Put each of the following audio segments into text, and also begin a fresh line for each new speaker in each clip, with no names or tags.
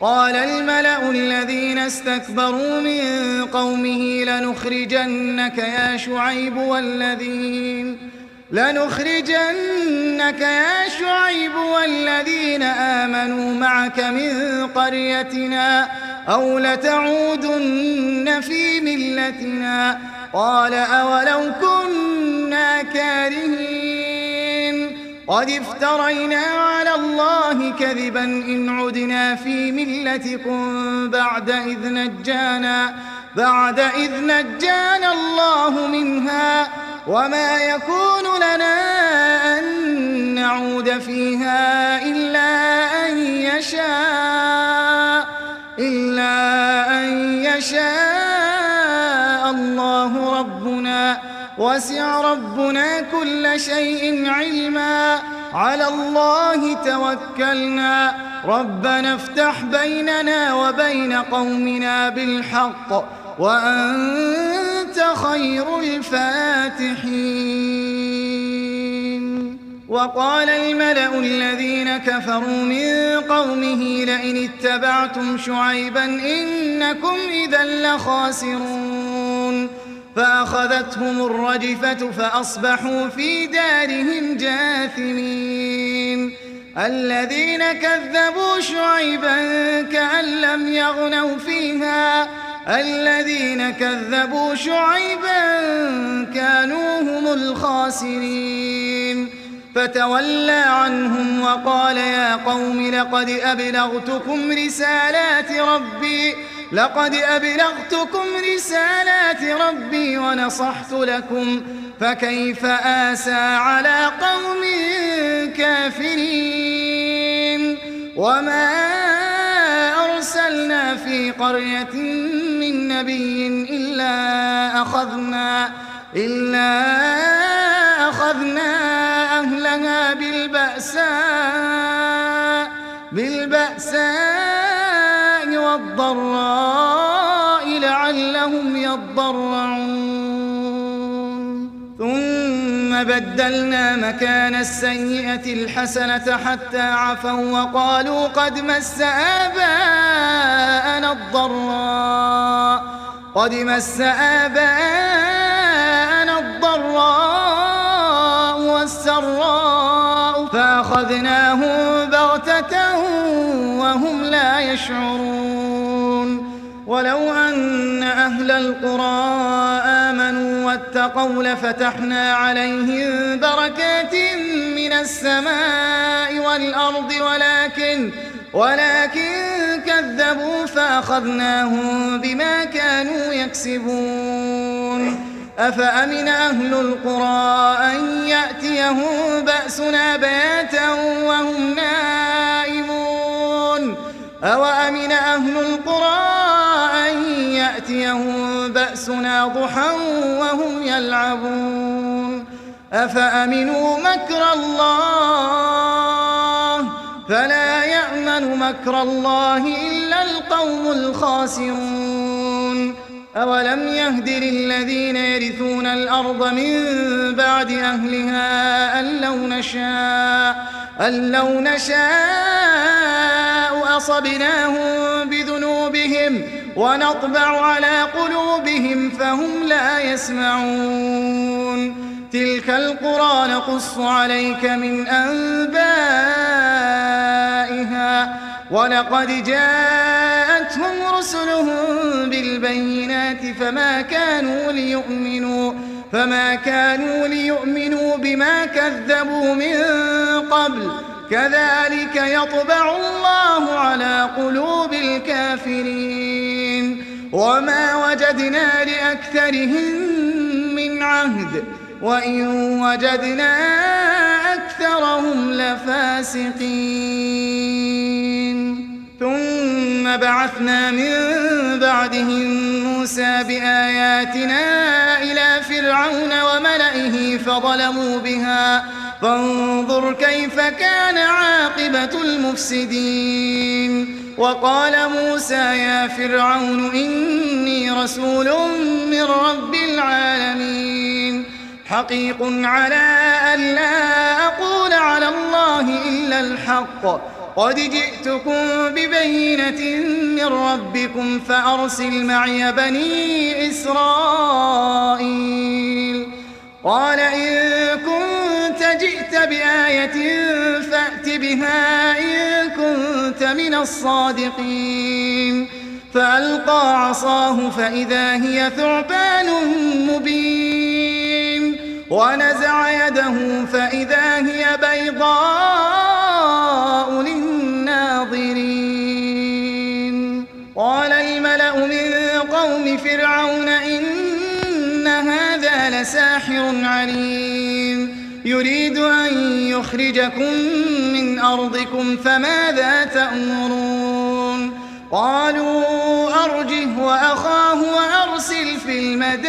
قال الملأ الذين استكبروا من قومه لنخرجنك يا شعيب والذين آمنوا معك من قريتنا أو لتعودن في ملتنا قال أولو كنا كارهين قد افترينا على الله كذبا إن عدنا في ملتكم بعد إذ نجانا الله منها وما يكون لنا أن نعود فيها إلا أن يشاء الله ربنا وسع ربنا كل شيء علما على الله توكلنا ربنا افتح بيننا وبين قومنا بالحق وأنت خير الفاتحين. وقال الملأ الذين كفروا من قومه لئن اتبعتم شعيبا إنكم إذا لخاسرون فأخذتهم الرجفة فأصبحوا في دارهم جاثمين. الذين كذبوا شعيبا كأن لم يغنوا فيها الذين كذبوا شعيبا كانوا هم الخاسرين. فتولى عنهم وقال يا قوم لقد أبلغتكم رسالات ربي ونصحت لكم فكيف آسى على قوم كافرين. وما أرسلنا في قرية من نبي إلا أخذنا أهلها بالبأساء والضراء لعلهم يضرعون. ثم بدلنا مكان السيئة الحسنة حتى عفوا وقالوا قد مس آباءنا الضراء والسراء فأخذناهم بغتة وهم لا يشعرون. ولو أن أهل القرى آمنوا واتقوا لفتحنا عليهم بركات من السماء والأرض ولكن كذبوا فأخذناهم بما كانوا يكسبون. أفأمن أهل القرى أن يأتيهم بأسنا بياتا وهم نائمون أوأمن أهل القرى أن يأتيهم بأسنا ضحى وهم يلعبون. أفأمنوا مكر الله فلا يأمن مكر الله إلا القوم الخاسرون. أولم يهد للذين يرثون الأرض من بعد أهلها أن لو نشاء أصبناهم بذنوبهم ونطبع على قلوبهم فهم لا يسمعون. تلك القرى نقص عليك من أنبائها ولقد جاءتهم رسلهم بالبينات فما كانوا ليؤمنوا بما كذبوا من قبل كذلك يطبع الله على قلوب الكافرين. وما وجدنا لأكثرهم من عهد وإن وجدنا أكثرهم لفاسقين. ثم بعثنا من بعدهم موسى بآياتنا إلى فرعون وملئه فظلموا بها فانظر كيف كان عاقبة المفسدين. وقال موسى يا فرعون إني رسول من رب العالمين حقيق على أن لا أقول على الله إلا الحق قد جئتكم ببينة من ربكم فأرسل معي بني إسرائيل. قال إن كنت جئت بآية فأت بها إن كنت من الصادقين. فألقى عصاه فإذا هي ثعبان مبين ونزع يده فإذا هي بيضاء للناظرين. قال الملأ من قوم فرعون إن هذا لساحر عليم يريد أن يخرجكم من أرضكم فماذا تأمرون؟ قالوا أرجه وأخاه وأرسل في المدائن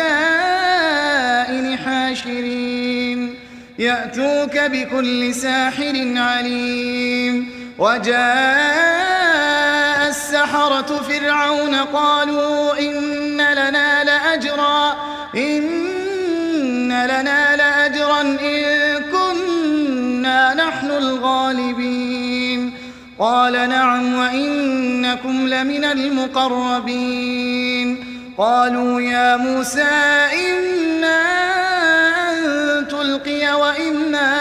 حاشرين يأتوك بكل ساحر عليم. وجاء السحرة فرعون قالوا إن لنا لأجرا إن كنا نحن الغالبين. قال نعم وإنكم لمن المقربين. قالوا يا موسى إما أن تلقي وإما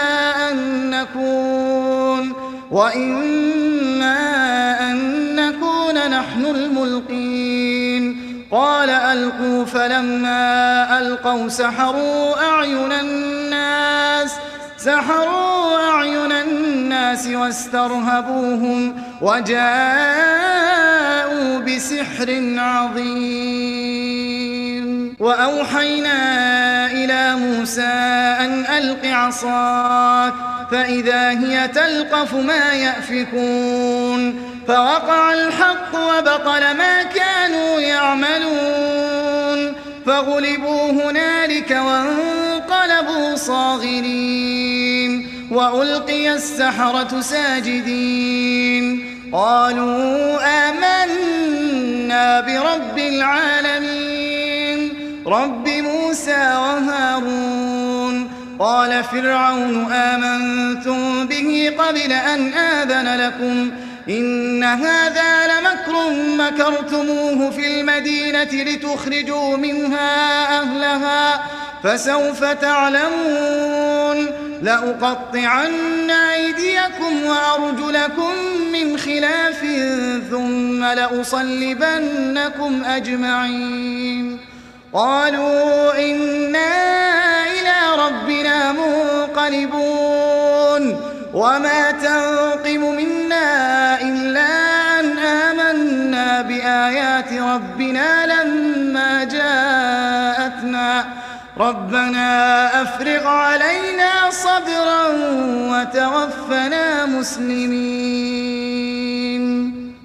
أن نكون نحن الملقين. قال ألقوا فلما ألقوا سحروا أعين الناس واسترهبوهم وجاءوا بسحر عظيم. وأوحينا إلى موسى أن ألق عصاك فإذا هي تلقف ما يأفكون. فوقع الحق وبطل ما كانوا يعملون فغلبوا هنالك وانقلبوا صاغرين وألقي السحرة ساجدين. قالوا آمنا برب العالمين رب موسى وهارون. قال فرعون آمنتم به قبل أن آذن لكم إن هذا لمكر مكرتموه في المدينة لتخرجوا منها أهلها فسوف تعلمون. لأقطعن أيديكم وأرجلكم من خلاف ثم لأصلبنكم أجمعين. قالوا إنا إلى ربنا منقلبون وما تنقم منا إلا أن آمنا بآيات ربنا لما جاءتنا ربنا أفرغ علينا صبرا وتوفنا مسلمين.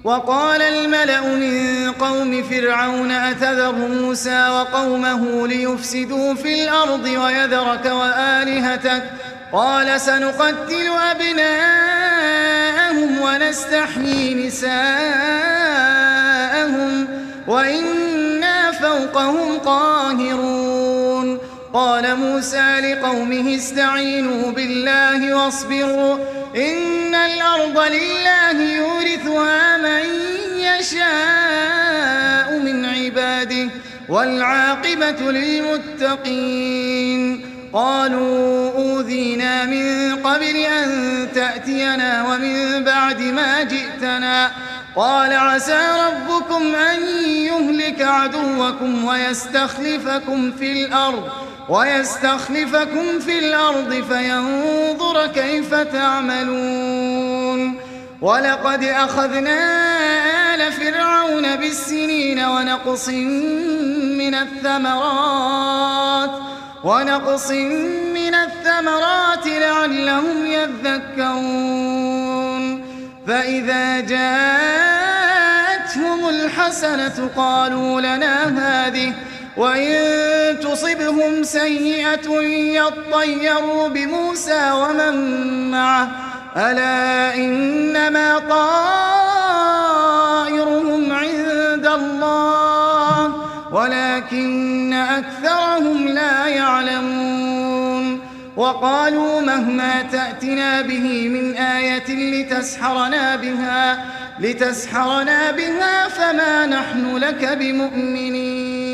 وقال الملأ من قوم فرعون أتذر موسى وقومه ليفسدوا في الأرض ويذرك وآلهتك قال سنقتل أبناءهم ونستحيي نساءهم وإنا فوقهم قاهرون. قال موسى لقومه استعينوا بالله واصبروا إن الأرض لله يورثها من يشاء من عباده والعاقبة للمتقين. قالوا أوذينا من قبل أن تأتينا ومن بعد ما جئتنا قال عسى ربكم أن يهلك عدوكم ويستخلفكم في الأرض فينظر كيف تعملون. ولقد أخذنا آل فرعون بالسنين ونقص من الثمرات لعلهم يذكرون. فإذا جاءتهم الحسنة قالوا لنا هذه وإن تصبهم سيئة يطيروا بموسى ومن معه ألا إنما طائرهم عند الله ولكن أكثرهم لا يعلمون. وقالوا مهما تأتنا به من آية لتسحرنا بها فما نحن لك بمؤمنين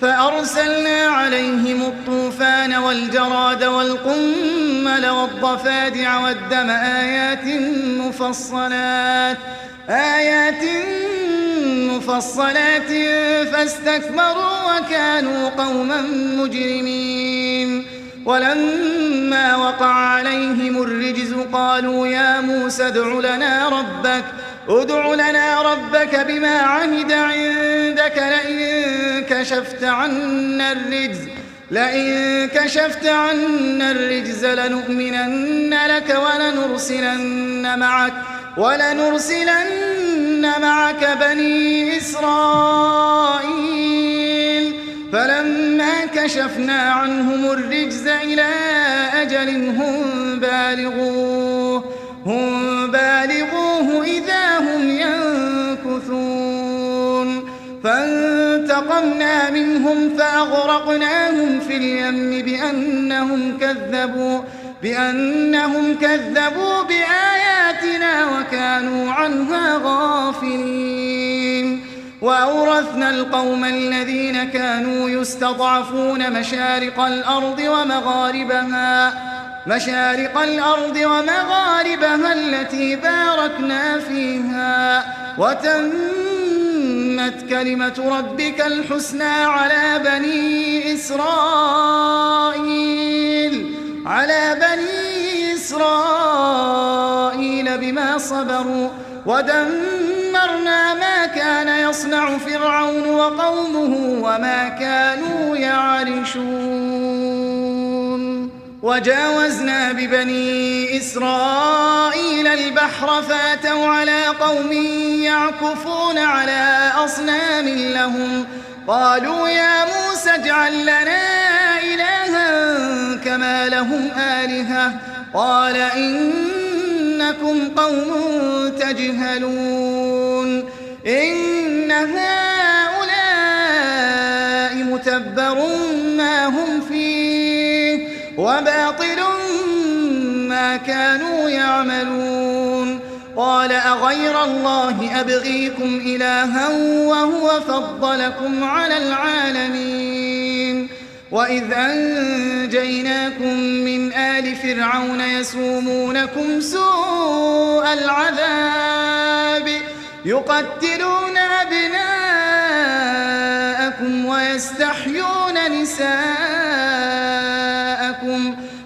فأرسلنا عليهم الطوفان والجراد والقمل والضفادع والدم آيات مفصلات فاستكبروا وكانوا قوما مجرمين ولما وقع عليهم الرجز قالوا يا موسى ادع لنا ربك بما عهد عندك لئن كشفت عنا الرجز لنؤمنن لك ولنرسلن معك بني إسرائيل فلما كشفنا عنهم الرجز إلى أجل هم بالغوه إذا هم ينكثون فانتقمنا منهم فأغرقناهم في اليم بأنهم كذبوا بآياتنا وكانوا عنها غافلين وأورثنا القوم الذين كانوا يستضعفون مشارق الأرض ومغاربها التي باركنا فيها وتمت كلمة ربك الحسنى على بني إسرائيل بما صبروا ودمرنا ما كان يصنع فرعون وقومه وما كانوا يعرشون وجاوزنا ببني إسرائيل البحر فاتوا على قوم يعكفون على أصنام لهم قالوا يا موسى اجعل لنا إلها كما لهم آلهة قال إنكم قوم تجهلون إن هؤلاء متبر ما هم فيه وباطل ما كانوا يعملون قال أغير الله أبغيكم إلها وهو فضلكم على العالمين وإذ أنجيناكم من آل فرعون يسومونكم سوء العذاب يقتلون أبناءكم ويستحيون نساءكم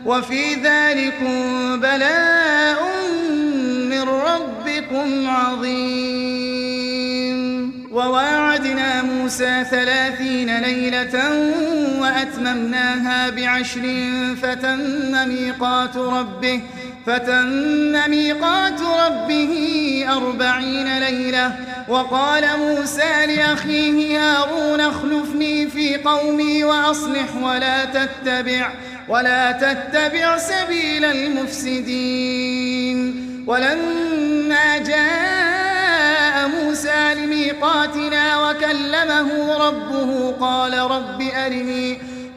وفي ذلكم بلاء من ربكم عظيم وواعدنا موسى 30 ليلة وأتممناها ب10 فتم ميقات ربه 40 ليلة وقال موسى لأخيه هارون اخلفني في قومي وأصلح ولا تتبع سبيل المفسدين ولما جاء موسى لميقاتنا وكلمه ربه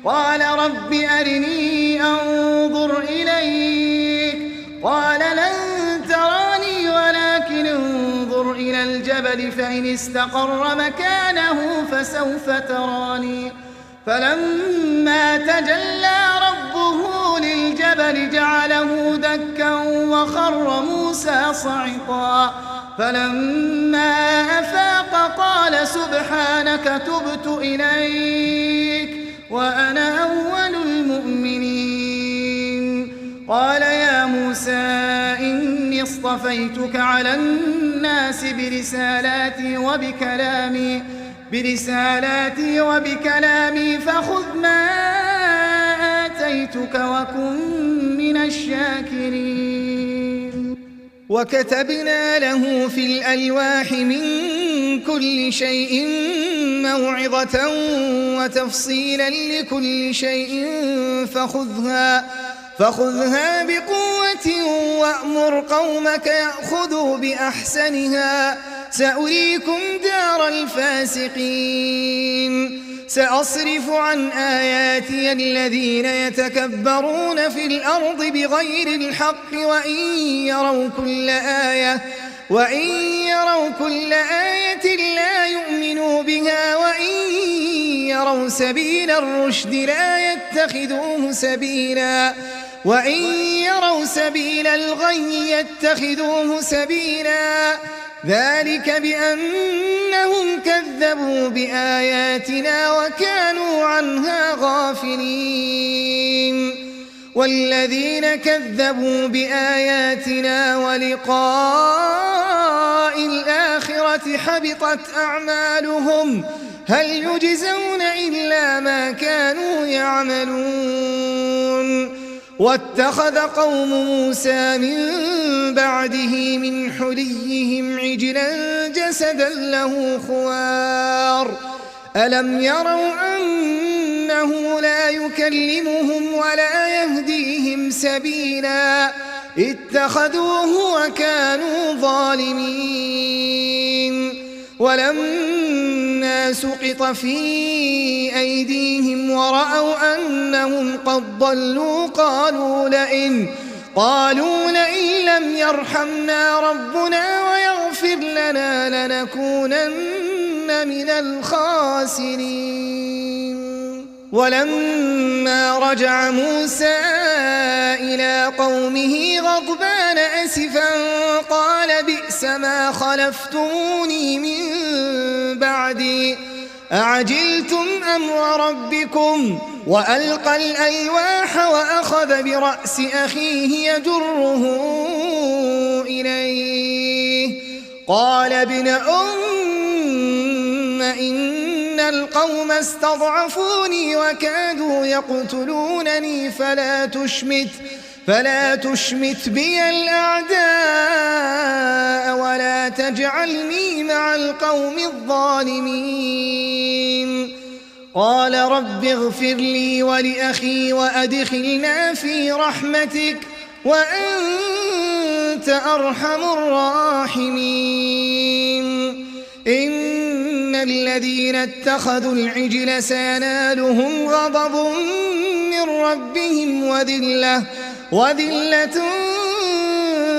قال رب أرني أنظر إليك قال لن تراني ولكن انظر إلى الجبل فإن استقر مكانه فسوف تراني فلما تجلى ربه للجبل جعله دكا وخر موسى صعقا فلما أفاق قال سبحانك تبت إليك وأنا أول المؤمنين قال يا موسى إني اصطفيتك على الناس برسالاتي وبكلامي فخذ ما آتيتك وكن من الشاكرين وكتبنا له في الألواح من كل شيء موعظة وتفصيلا لكل شيء فخذها بقوة وأمر قومك يأخذوا بأحسنها سأريكم دار الفاسقين سأصرف عن آياتي الذين يتكبرون في الأرض بغير الحق وإن يروا كل آية لا يؤمنوا بها وإن يروا سبيل الرشد لا يتخذوه سبيلا وإن يروا سبيل الغي يتخذوه سبيلا ذلك بأنهم كذبوا بآياتنا وكانوا عنها غافلين والذين كذبوا بآياتنا ولقاء الآخرة حبطت أعمالهم هل يجزون إلا ما كانوا يعملون واتخذ قوم موسى من بعده من حليهم عجلا جسدا له خوار ألم يروا أنه لا يكلمهم ولا يهديهم سبيلا اتخذوه وكانوا ظالمين ولما سقط في أيديهم ورأوا أنهم قد ضلوا قالوا لئن لم يرحمنا ربنا ويغفر لنا لنكونن من الخاسرين ولما رجع موسى إلى قومه غضبان أسفا قال بئس ما خلفتموني من بعدي أعجلتم أمر ربكم وألقى الألواح وأخذ برأس أخيه يجره إليه قال ابن إن القوم استضعفوني وكادوا يقتلونني فلا تشمت بي الأعداء ولا تجعلني مع القوم الظالمين قال رب اغفر لي ولأخي وأدخلنا في رحمتك وأنت أرحم الراحمين إن الذين اتخذوا العجل سينالهم غضب من ربهم وذلة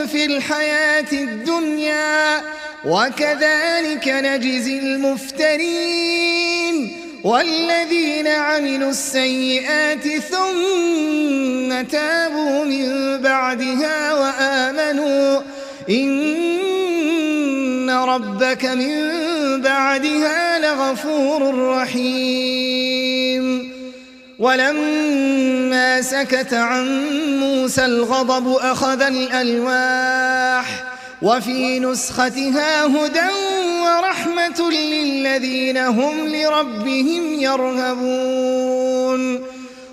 في الحياة الدنيا وكذلك نجزي المفترين والذين عملوا السيئات ثم تابوا من بعدها وآمنوا إن ربك من بعدها لغفور رحيم ولما سكت عن موسى الغضب أخذ الألواح وفي نسختها هدى ورحمة للذين هم لربهم يرهبون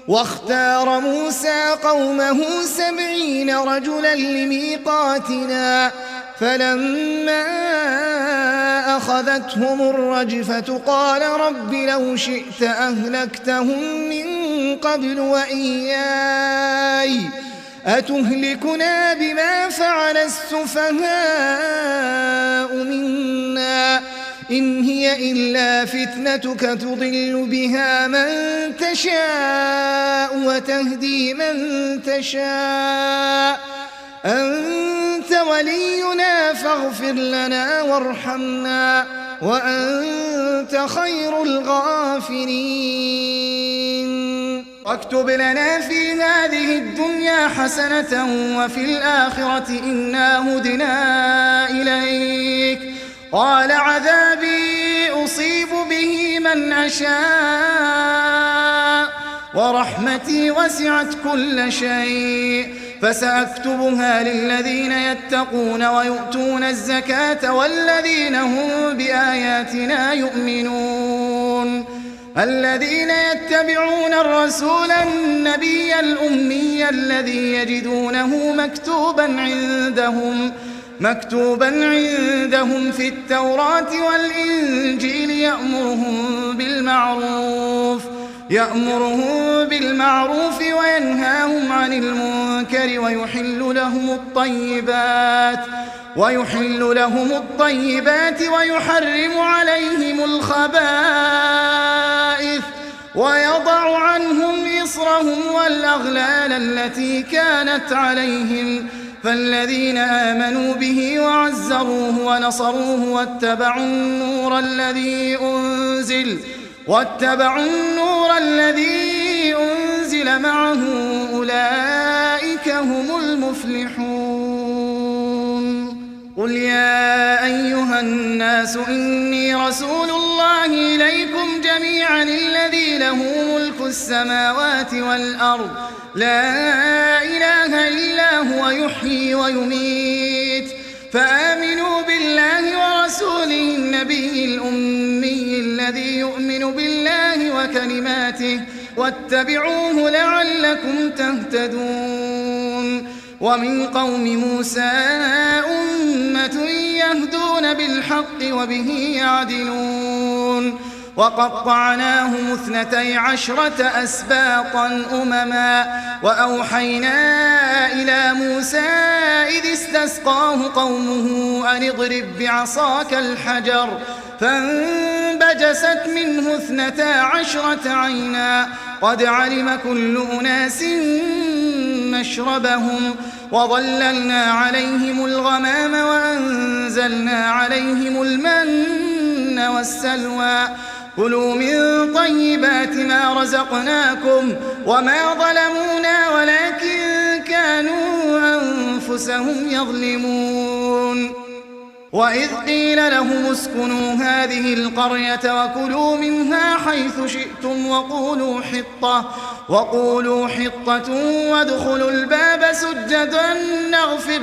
واختار موسى قومه 70 رجلا لميقاتنا فلما أخذتهم الرجفة قال رب لو شئت أهلكتهم من قبل وإياي أتهلكنا بما فعل السفهاء منا إن هي إلا فتنتك تضل بها من تشاء وتهدي من تشاء أنت ولينا فاغفر لنا وارحمنا وأنت خير الغافرين واكتب لنا في هذه الدنيا حسنة وفي الآخرة إنا هدنا إليك قال عذابي أصيب به من أشاء ورحمتي وسعت كل شيء فسأكتبها للذين يتقون ويؤتون الزكاة والذين هم بآياتنا يؤمنون الذين يتبعون الرسول النبي الأمي الذي يجدونه مكتوبا عندهم في التوراة والإنجيل يأمرهم بالمعروف وينهاهم عن المنكر ويحل لهم الطيبات ويحل لهم الطيبات ويحرم عليهم الخبائث ويضع عنهم إصرهم والأغلال التي كانت عليهم فالذين آمنوا به وعزروه ونصروه واتبعوا النور الذي أنزل معه أولئك هم المفلحون. قل يا أيها الناس إني رسول الله إليكم جميعا الذي له ملك السماوات والأرض لا إله إلا هو يحيي ويميت فآمنوا بالله ورسوله النبي الأمي الذي يؤمن بالله وكلماته واتبعوه لعلكم تهتدون. ومن قوم موسى أمة يهدون بالحق وبه يعدلون. وقطعناهم 12 أسباطا أمما وأوحينا إلى موسى إذ استسقاه قومه أن اضرب بعصاك الحجر فانبجست منه 12 عينا قد علم كل أناس مشربهم وظللنا عليهم الغمام وأنزلنا عليهم المن والسلوى كلوا من طيبات ما رزقناكم وما ظلمونا ولكن كانوا أنفسهم يظلمون. وإذ قيل لهم اسكنوا هذه القرية وكلوا منها حيث شئتم وقولوا حطة وادخلوا الباب سجدا نغفر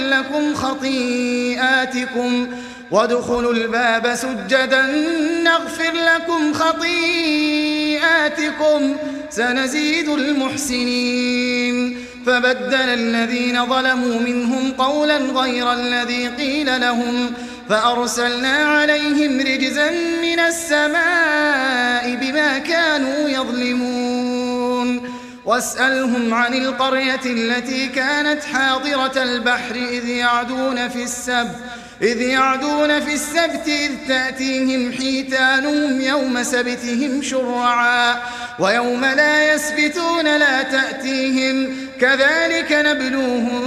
لكم خطيئاتكم سنزيد المحسنين. فبدل الذين ظلموا منهم قولا غير الذي قيل لهم فأرسلنا عليهم رجزا من السماء بما كانوا يظلمون. واسألهم عن القرية التي كانت حاضرة البحر إذ يعدون في السبت إذ تأتيهم حيتانهم يوم سبتهم شرعا ويوم لا يسبتون لا تأتيهم كذلك نبلوهم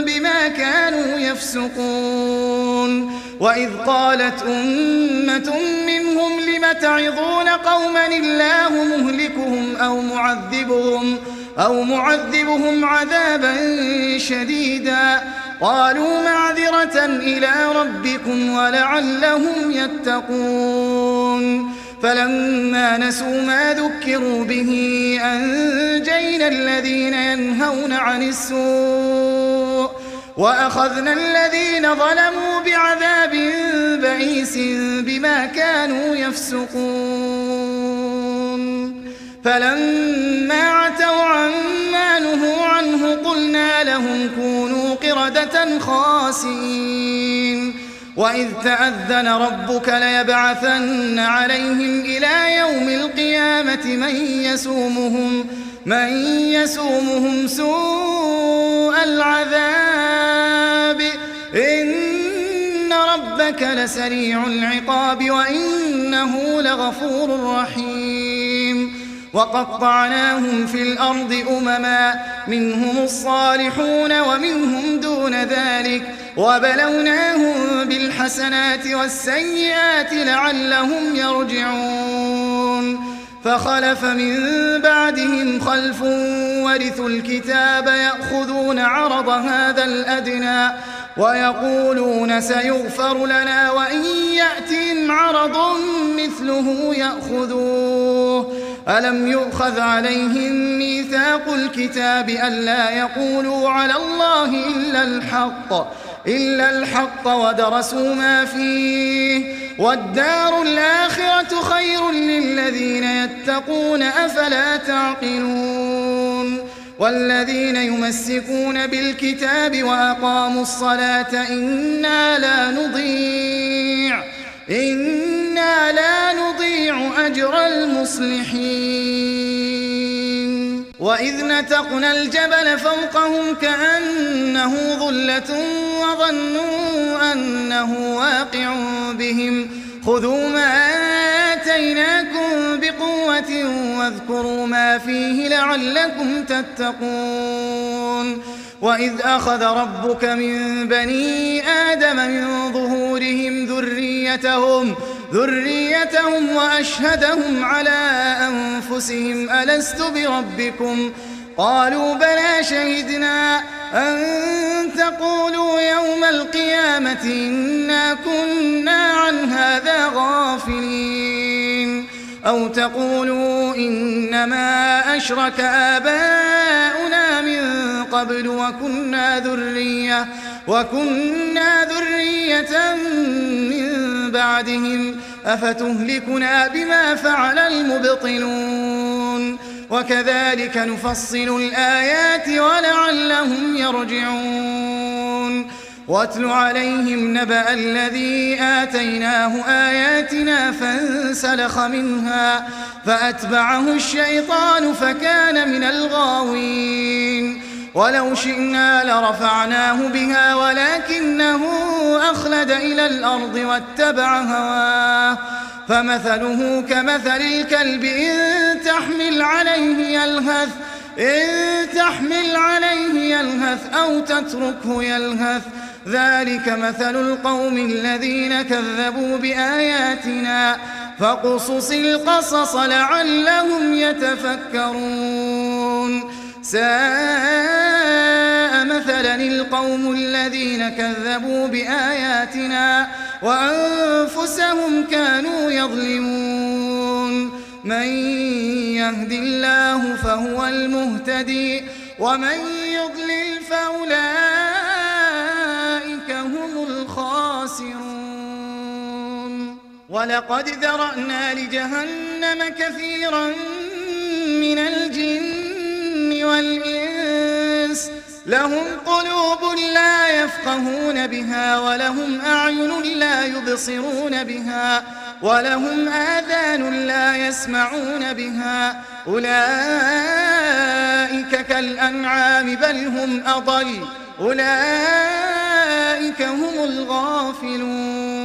بما كانوا يفسقون. وإذ قالت أمة منهم لم تعظون قوما الله مهلكهم أو معذبهم عذابا شديدا قالوا معذرة إلى ربكم ولعلهم يتقون. فلما نسوا ما ذكروا به أنجينا الذين ينهون عن السوء وأخذنا الذين ظلموا بعذاب بئيس بما كانوا يفسقون. فلما عتوا عما نهوا عنه قلنا لهم كونوا قردة خاسئين. وإذ تأذن ربك ليبعثن عليهم إلى يوم القيامة من يسومهم سوء العذاب إن ربك لسريع العقاب وإنه لغفور رحيم. وقطعناهم في الأرض أمما منهم الصالحون ومنهم دون ذلك وبلوناهم بالحسنات والسيئات لعلهم يرجعون. فخلف من بعدهم خلف ورثوا الكتاب يأخذون عرض هذا الأدنى ويقولون سيغفر لنا وإن يأتهم عرض مثله يأخذوه. ألم يؤخذ عليهم ميثاق الكتاب ألا يقولوا على الله إلا الحق ودرسوا ما فيه والدار الآخرة خير للذين يتقون أفلا تعقلون. والذين يمسكون بالكتاب وأقاموا الصلاة إنا لا نضيع أجر المصلحين. وإذ نتقنا الجبل فوقهم كأنه ظلة وظنوا أنه واقع بهم خذوا ما آتيناكم بقوة واذكروا ما فيه لعلكم تتقون وإذ أخذ ربك من بني آدم من ظهورهم ذريتهم وأشهدهم على أنفسهم ألست بربكم قالوا بلى شهدنا أن تقولوا يوم القيامة إنا كنا عن هذا غافلين أو تقولوا إنما أشرك آباؤنا من قبل وكنا ذرية من بعدهم أفتهلكنا بما فعل المبطلون وكذلك نفصل الآيات ولعلهم يرجعون واتل عليهم نبأ الذي آتيناه آياتنا فانسلخ منها فأتبعه الشيطان فكان من الغاوين ولو شئنا لرفعناه بها ولكنه أخلد إلى الأرض واتبع هواه فمثله كمثل الكلب إن تحمل عليه يلهث أو تتركه يلهث ذلك مثل القوم الذين كذبوا بآياتنا فاقصص القصص لعلهم يتفكرون ساء مثلا القوم الذين كذبوا بآياتنا وأنفسهم كانوا يظلمون من يهد الله فهو المهتدي ومن يضلل فأولئك هم الخاسرون ولقد ذرأنا لجهنم كثيرا من الجن والإنس لهم قلوب لا يفقهون بها ولهم أعين لا يبصرون بها ولهم آذان لا يسمعون بها أولئك كالأنعام بل هم أضل أولئك هم الغافلون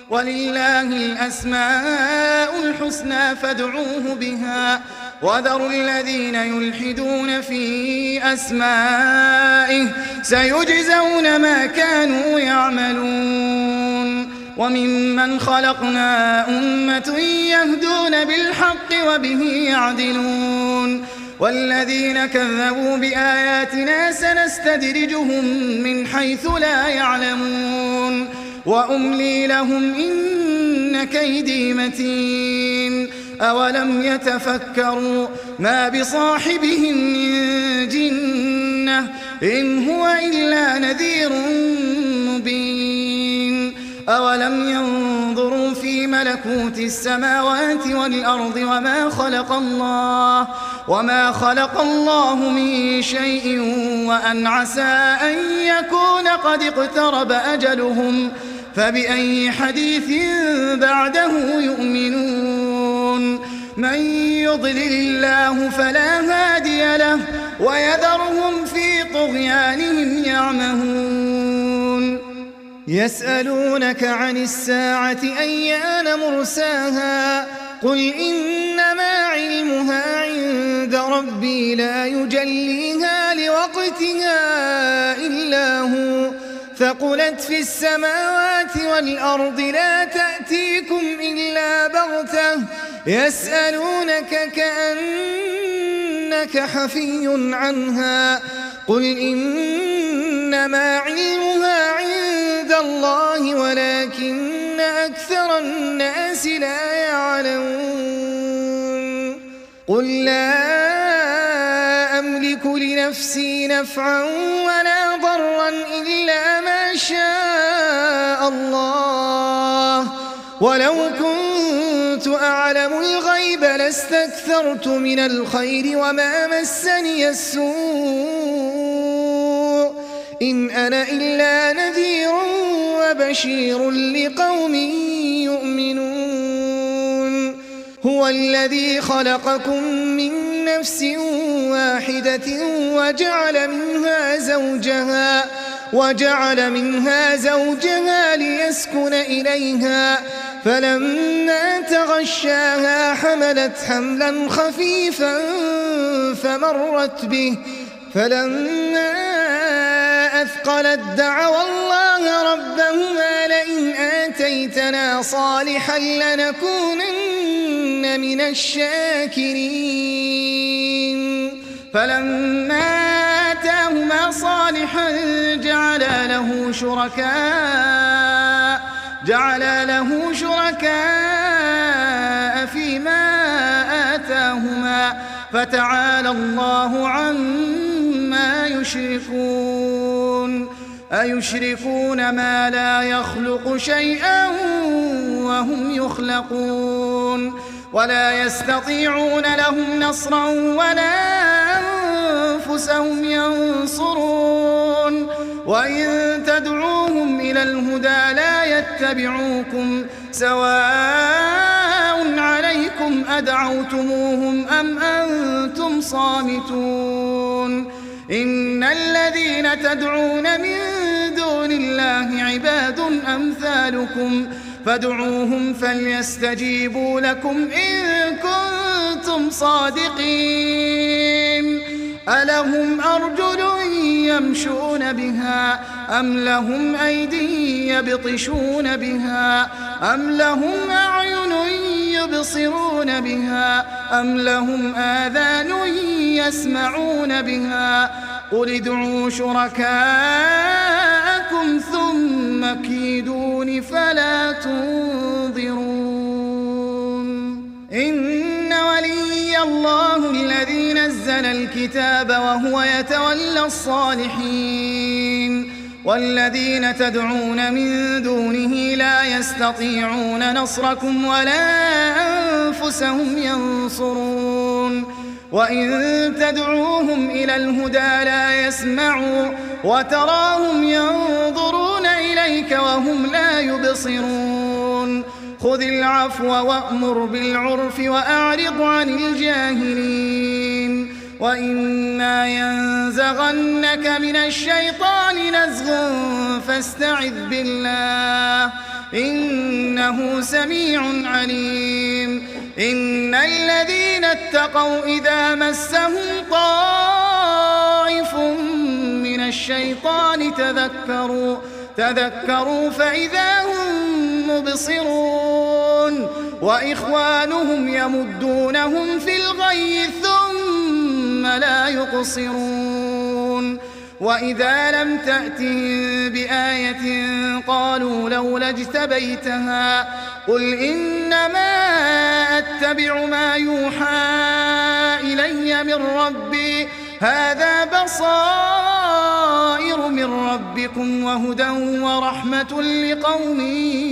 ولله الأسماء الحسنى فادعوه بها وذروا الذين يلحدون في أسمائه سيجزون ما كانوا يعملون وممن خلقنا أمة يهدون بالحق وبه يعدلون والذين كذبوا بآياتنا سنستدرجهم من حيث لا يعلمون وأملي لهم إن كيدي متين أولم يتفكروا ما بصاحبهم من جنة إن هو إلا نذير مبين أولم ينظروا في ملكوت السماوات والأرض وما خلق الله من شيء وأن عسى أن يكون قد اقترب أجلهم فبأي حديث بعده يؤمنون من يضلل الله فلا هادي له ويذرهم في طغيانهم يعمهون يسألونك عن الساعة أيان مرساها قل إنما علمها عند ربي لا يجليها لوقتها إلا هو ثقلت في السماوات والأرض لا تأتيكم إلا بغتة يسألونك كأنك حفي عنها قل إنما علمها عند الله ولكن أكثر الناس لا يعلمون قل لا أملك لنفسي نفعا ولا ضرا إلا ما شاء الله ولو كنت أعلم الغيب لاستكثرت من الخير وما مسني السوء إن أنا إلا نذير وبشير لقوم يؤمنون هو الذي خلقكم من نفس واحدة وجعل منها زوجها ليسكن إليها فلما تغشاها حملت حملا خفيفا فمرت به فلما أثقلت دعوا الله ربهما لئن آتيتنا صالحا لنكونن من الشاكرين فلما آتاهما صالحا جعل له شركاء فيما آتاهما فتعالى الله عما يشركون أيشركون ما لا يخلق شيئا وهم يخلقون ولا يستطيعون لهم نصرا ولا أنفسهم ينصرون وإن تدعوهم إلى الهدى لا يتبعوكم سواء عليكم أدعوتموهم أم أنتم صامتون إن الذين تدعون من دون الله عباد أمثالكم فادعوهم فليستجيبوا لكم إن كنتم صادقين ألهم أرجل يمشون بها أم لهم أيدي يبطشون بها أم لهم أعين يبصرون بها أم لهم آذان يسمعون بها قل ادعوا شركاءكم ثم كيدون فلا تنظرون إن ولي الله الذي نزل الكتاب وهو يتولى الصالحين والذين تدعون من دونه لا يستطيعون نصركم ولا أنفسهم ينصرون وإن تدعوهم إلى الهدى لا يسمعوا وتراهم ينظرون إليك وهم لا يبصرون خذ العفو وأمر بالعرف وأعرض عن الجاهلين وإما ينزغنك من الشيطان نزغ فاستعذ بالله إنه سميع عليم إن الذين اتقوا إذا مسهم طائف من الشيطان تذكروا فإذا هم مبصرون وإخوانهم يمدونهم في الغي ثم لا يقصرون وإذا لم تأتهم بآية قالوا لولا اجتبيتها قل إنما أتبع ما يوحى إلي من ربي هذا بصائر من ربكم وهدى ورحمة لقوم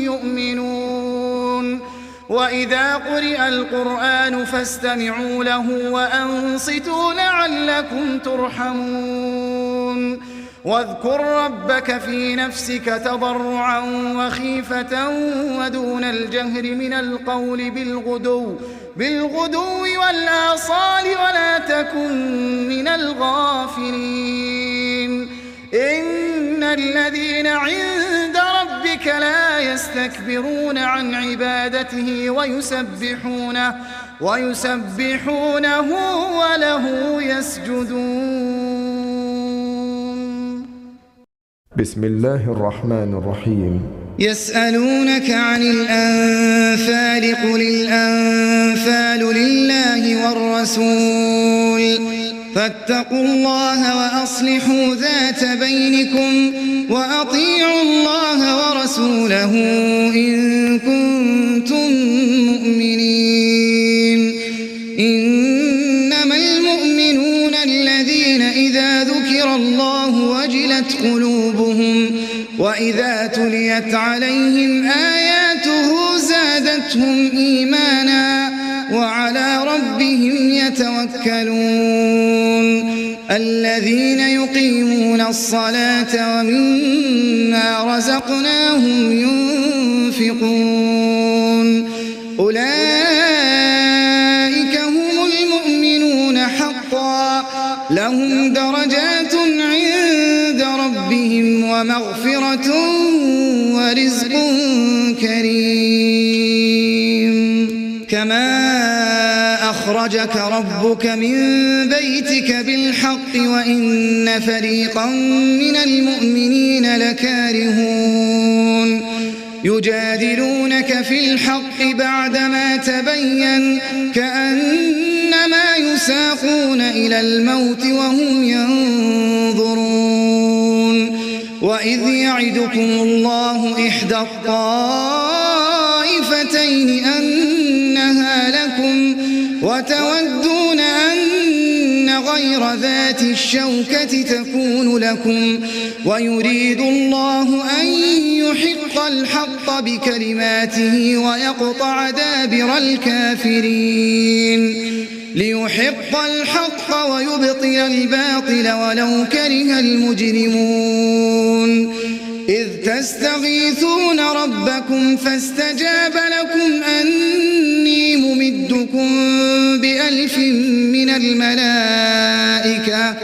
يؤمنون وإذا قرئ القرآن فاستمعوا له وأنصتوا لعلكم ترحمون واذكر ربك في نفسك تضرعا وخيفة ودون الجهر من القول بالغدو والآصال ولا تكن من الغافلين إن الذين عند ربك لا يستكبرون عن عبادته ويسبحونه وله يسجدون.
بسم الله الرحمن الرحيم.
يسألونك عن الأنفال قل الأنفال لله والرسول فاتقوا الله وأصلحوا ذات بينكم وأطيعوا الله ورسوله إن كنتم مؤمنين. إنما المؤمنون الذين إذا ذكر الله وجلت قلوبهم وإذا تليت عليهم آياته زادتهم إيمانا وعلى ربهم يتوكلون. الذين يقيمون الصلاة ومما رزقناهم ينفقون أولئك هم المؤمنون حقا ومغفرة ورزق كريم. كما أخرجك ربك من بيتك بالحق وإن فريقا من المؤمنين لكارهون يجادلونك في الحق بعدما تبين كأنما يساقون إلى الموت وهم ينظرون. وإذ يعدكم الله إحدى الطائفتين أنها لكم وتودون أن غير ذات الشوكة تكون لكم ويريد الله أن يحق الحق بكلماته ويقطع دابر الكافرين ليحق الحق ويبطل الباطل ولو كره المجرمون. إذ تستغيثون ربكم فاستجاب لكم أني ممدكم بألف من الملائكة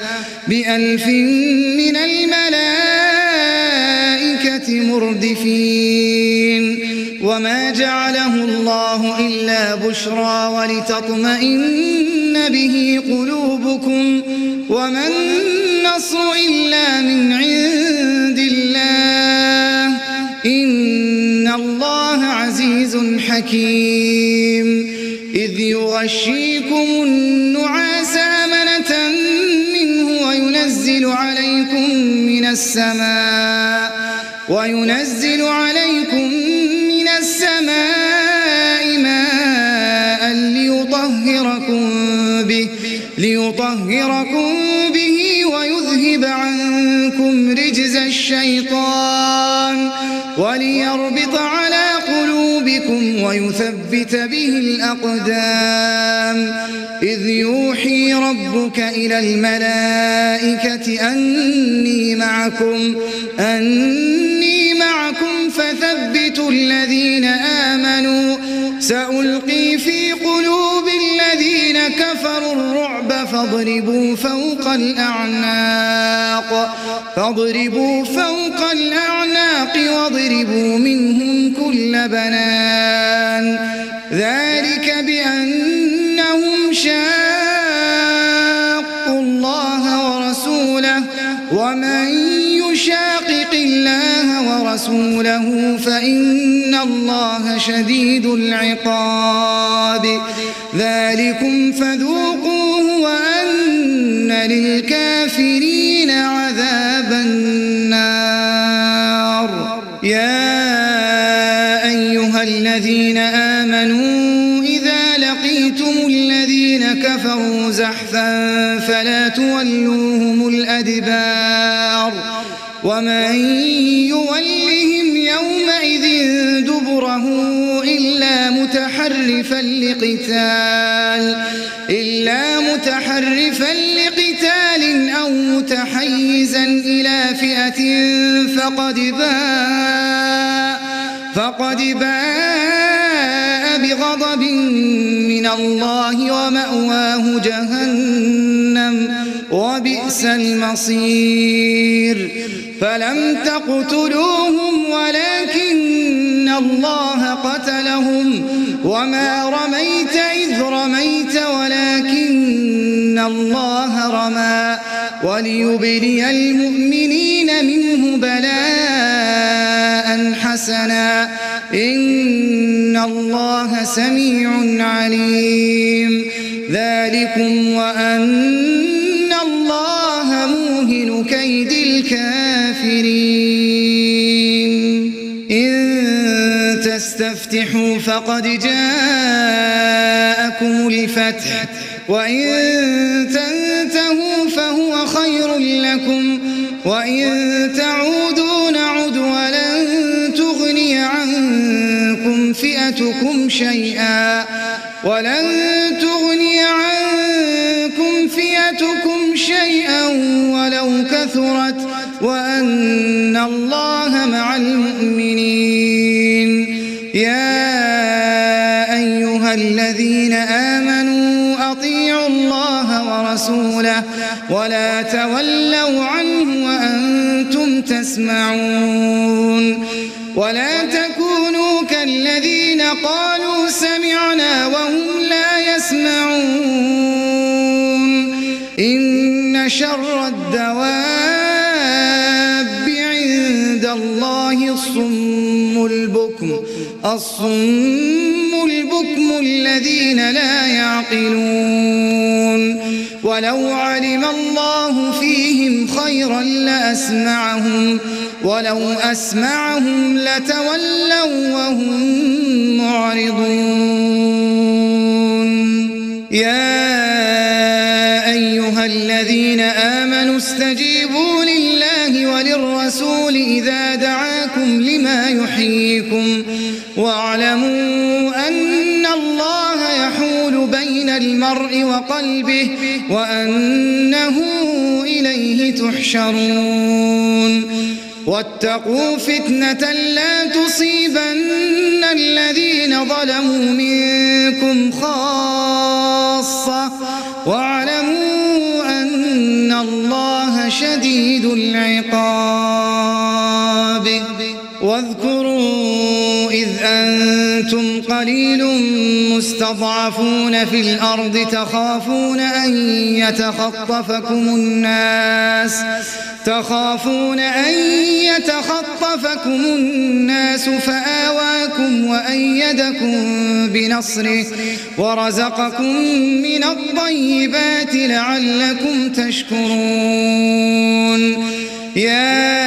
مردفين. وما جعله الله إلا بشرى ولتطمئن به قلوبكم وما النصر إلا من عند الله إن الله عزيز حكيم. إذ يغشيكم النعاس أمنة منه وينزل عليكم من السماء ماء ليطهركم به ويذهب عنكم رجز الشيطان وليربط على قلوبكم ويثبت به الأقدام. إذ يوحي ربك إلى الملائكة أني معكم فثبتوا الذين آمنوا سألقي في قلوب الذين كفروا الرعب فاضربوا فوق الأعناق واضربوا منهم كل بنان. ذلك بأنهم شاقوا الله ورسوله ومن يشاقق الله ورسوله فإن الله شديد العقاب. ذلكم فذوقوه وأن للكافرين عذاب النار. يا أيها الذين آمنوا إذا لقيتم الذين كفروا زحفا فلا تولوهم الأدبار ومن يولهم يومئذ دبره إلا متحرفا لقتال أو متحيزا إلى فئة فقد باء بغضب من الله ومأواه جهنم وبئس المصير. فلم تقتلوهم ولكن الله قتلهم وما رميت إذ رميت ولكن الله رمى وليبلي المؤمنين منه بلاء حسنا إن الله سميع عليم. ذلكم وأن الله موهن كيد الكافرين. إن تستفتحوا فقد جاءكم الفتح وإن تنتهوا فهو خير لكم وإن تعودوا نعد ولن تغني عنكم فئتكم شيئا ولو كثرت وأن الله مع المؤمنين. يا أيها الذين آمنوا أطيعوا الله ورسوله ولا تولوا عنه وأنتم تسمعون ولا تكونوا كالذين قالوا سمعنا وهم لا يسمعون إن شر الدواب عند الله الصم البكم الذين لا يعقلون ولو علم الله فيهم خيرا لأسمعهم ولو أسمعهم لتولوا وهم معرضون يا أيها الذين آمنوا استجيبوا لله وللرسول إذا دعاكم لما يحييكم واعلموا أن الله يحول بين المرء وقلبه وأنه إليه تحشرون واتقوا فتنة لا تصيبن الذين ظلموا منكم خاصة واعلموا أن الله شديد العقاب واذكروا إذ أنتم قليل مستضعفون في الأرض تخافون أن يتخطفكم الناس فآواكم وأيدكم بنصره ورزقكم من الطيبات لعلكم تشكرون يا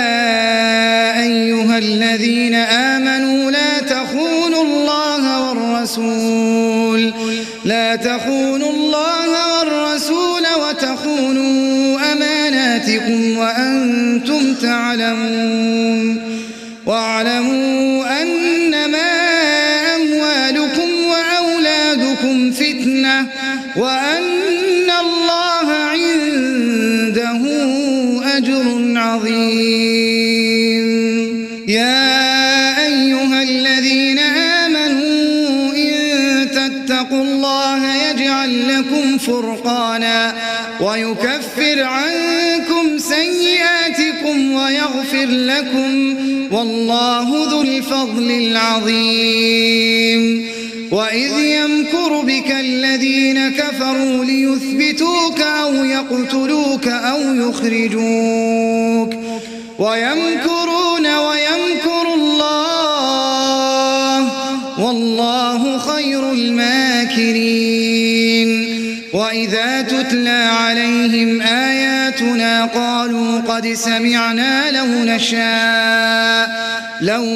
أيها الذين آمنوا لا تخونوا الله والرسول وتخونوا أماناتكم وأنتم تعلمون واعلموا أنما أموالكم وأولادكم فتنة وأن الله عنده أجر عظيم يا أيها الذين آمنوا إن تتقوا الله يجعل لكم فرقانا ويكفر عنكم سيئاتكم ويغفر لكم والله ذو الفضل العظيم وإذ يمكر بك الذين كفروا ليثبتوك أو يقتلوك أو يخرجوك ويمكرون ويمكر الله والله خير الماكرين وإذا تتلى عليهم آياتنا قالوا قد سمعنا لو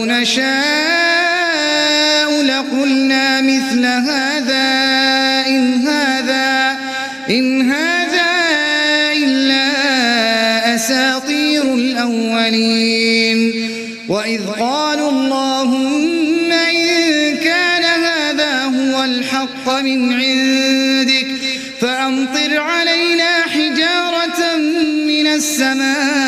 نشاء لقلنا مثل هذا إن هذا إلا أساطير الأولين وإذ قالوا اللهم إن كان هذا هو الحق من عندك فأمطر علينا حجارة من السماء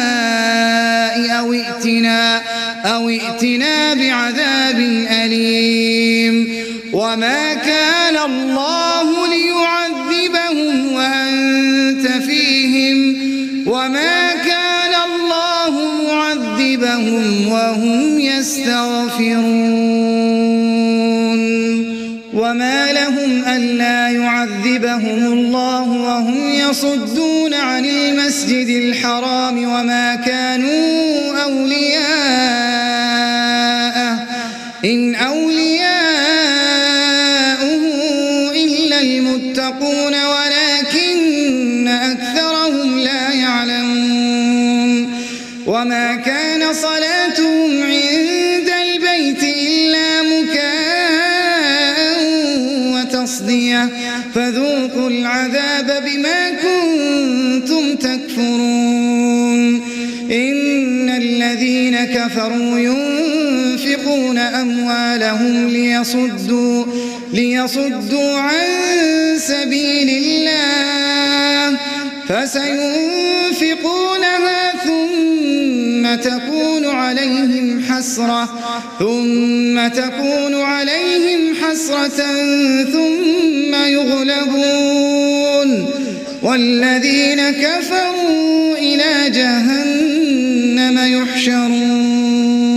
أو ائتنا بعذاب أليم وما كان الله ليعذبهم وأنت فيهم وما كان الله معذبهم وهم يستغفرون وما لهم ألا يعذبهم الله وهم يصدون عن المسجد الحرام وما كانوا أولياءه إن أولياؤه إلا المتقون ولكن أكثرهم لا يعلمون وما كان صلاتهم عند البيت إلا مكاء وتصدية فذوقوا العذاب بما كنتم تكفرون إن الذين كفروا ينفقون أموالهم ليصدوا عن سبيل الله فسينفقونها ثم تكون عليهم حسرة ثم يغلبون والذين كفروا إلى جهنم جهنم يحشرون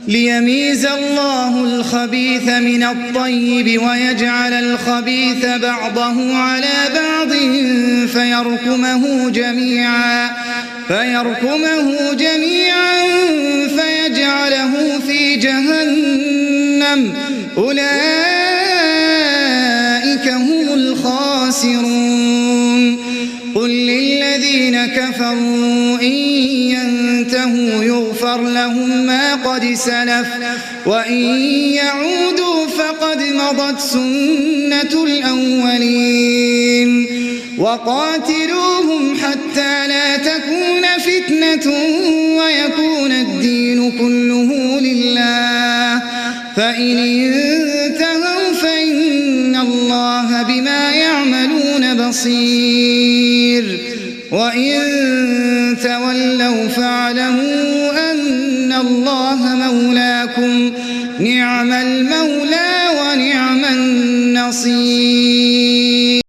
ليميز الله الخبيث من الطيب ويجعل الخبيث بعضه على بعض فيركمه جميعا فيجعله في جهنم أولئك هم الخاسرون قل للذين كفروا إن ينتهوا يغفر لهم ما قد سلف وإن يعودوا فقد مضت سنة الأولين وقاتلوهم حتى لا تكون فتنة ويكون الدين كله لله فإن انتهوا فإن الله بما يعملون بصير وإن تولوا فاعلموا أن الله مولاكم نعم المولى ونعم النصير.